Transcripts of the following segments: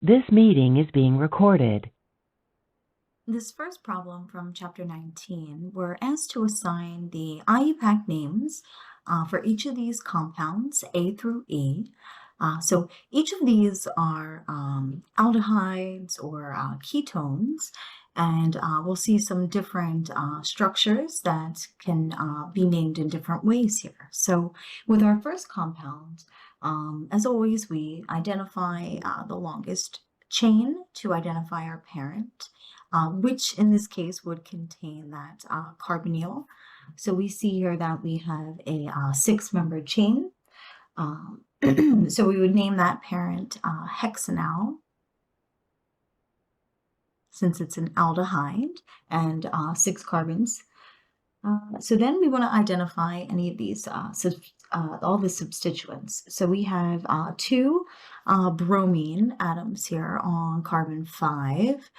This meeting is being recorded. This first problem from Chapter 19, we're asked to assign the IUPAC names for each of these compounds, A through E. So each of these are aldehydes or ketones, and we'll see some different structures that can be named in different ways here. So with our first compound, as always, we identify the longest chain to identify our parent. Which in this case would contain that carbonyl. So we see here that we have a 6-membered chain. So we would name that parent hexanal, since it's an aldehyde and 6 carbons. So then we want to identify any of these, all the substituents. So we have 2 bromine atoms here on carbon 5,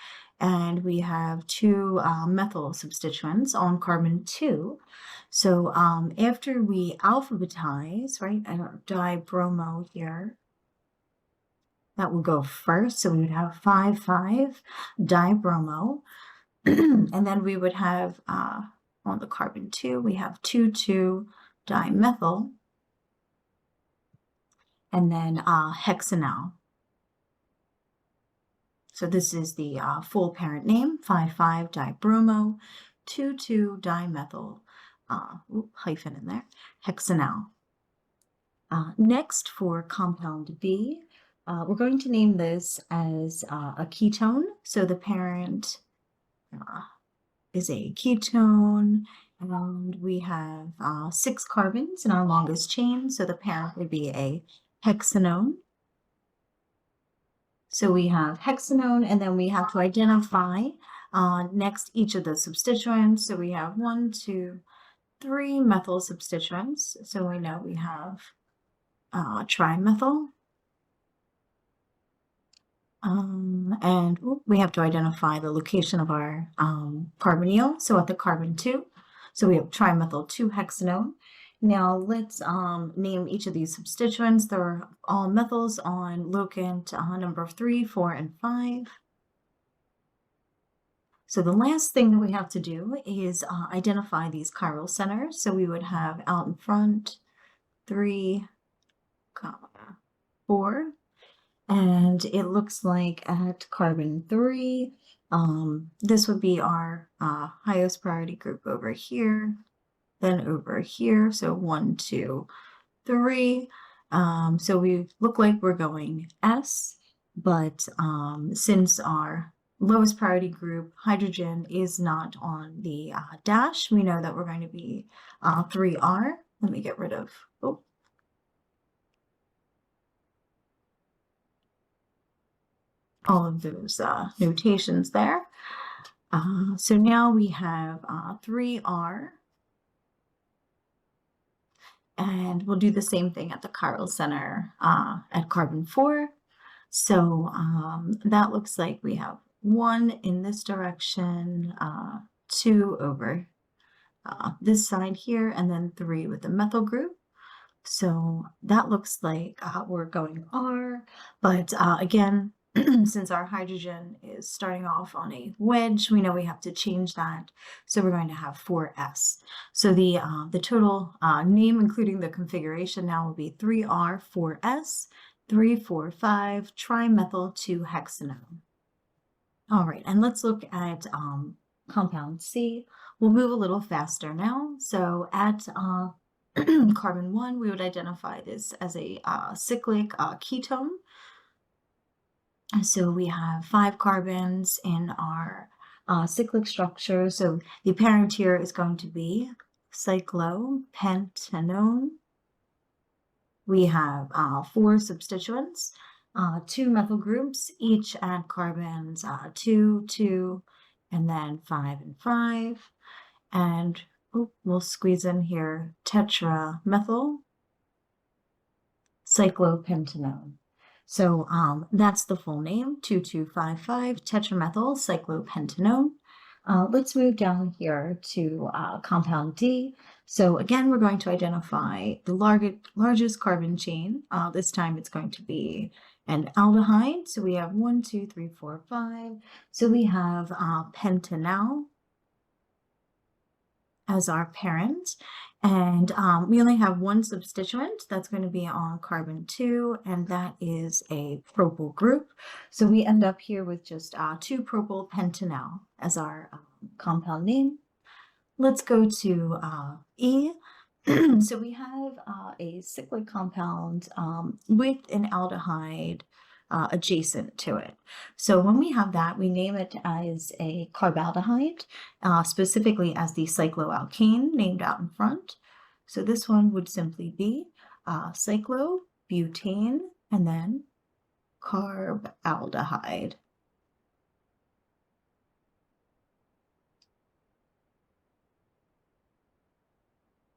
and we have 2 methyl substituents on carbon 2. So after we alphabetize, right, our dibromo here, that will go first. So we would have 5,5-dibromo, and then we would have on the carbon 2, we have 2,2-dimethyl, and then hexanal. So this is the full parent name, 5,5-dibromo, 2,2-dimethyl, hyphen in there, hexanal. Next, for compound B, we're going to name this as a ketone. So the parent is a ketone, and we have 6 carbons in our longest chain, so the parent would be a hexanone. So we have hexanone, and then we have to identify next each of the substituents. So we have 1, 2, 3 methyl substituents. So we know we have trimethyl. And we have to identify the location of our carbonyl. So at the carbon 2, so we have trimethyl 2-hexanone. Now let's name each of these substituents. They're all methyls on locant number 3, 4, and 5. So the last thing that we have to do is identify these chiral centers. So we would have out in front 3, 4. And it looks like at carbon 3, this would be our highest priority group over here, then over here. So 1, 2, 3. So we look like we're going S, but since our lowest priority group, hydrogen, is not on the dash, we know that we're going to be 3R. Let me get rid of, all of those notations there. So now we have 3R, and we'll do the same thing at the chiral center at carbon 4. So that looks like we have 1 in this direction, 2 over this side here, and then 3 with the methyl group. So that looks like we're going R, but again, since our hydrogen is starting off on a wedge, we know we have to change that. So we're going to have 4S. So the total name, including the configuration, now will be 3R, 4S, 3, 4, 5, trimethyl 2-hexanone. All right, and let's look at compound C. We'll move a little faster now. So at carbon 1, we would identify this as a cyclic ketone. So we have 5 carbons in our cyclic structure. So the parent here is going to be cyclopentanone. We have 4 substituents, 2 methyl groups, each at carbons 2, 2, and then 5 and 5. And we'll squeeze in here tetramethyl cyclopentanone. So that's the full name, 2255 tetramethyl cyclopentanone. Let's move down here to compound D. So again, we're going to identify the largest carbon chain. This time it's going to be and aldehyde. So we have 1, 2, 3, 4, 5. So we have pentanal as our parent. And we only have one substituent that's going to be on carbon 2, and that is a propyl group. So we end up here with just 2-propyl pentanal as our compound name. Let's go to E. So we have a cyclic compound with an aldehyde adjacent to it. So when we have that, we name it as a carbaldehyde, specifically as the cycloalkane named out in front. So this one would simply be cyclobutane and then carbaldehyde.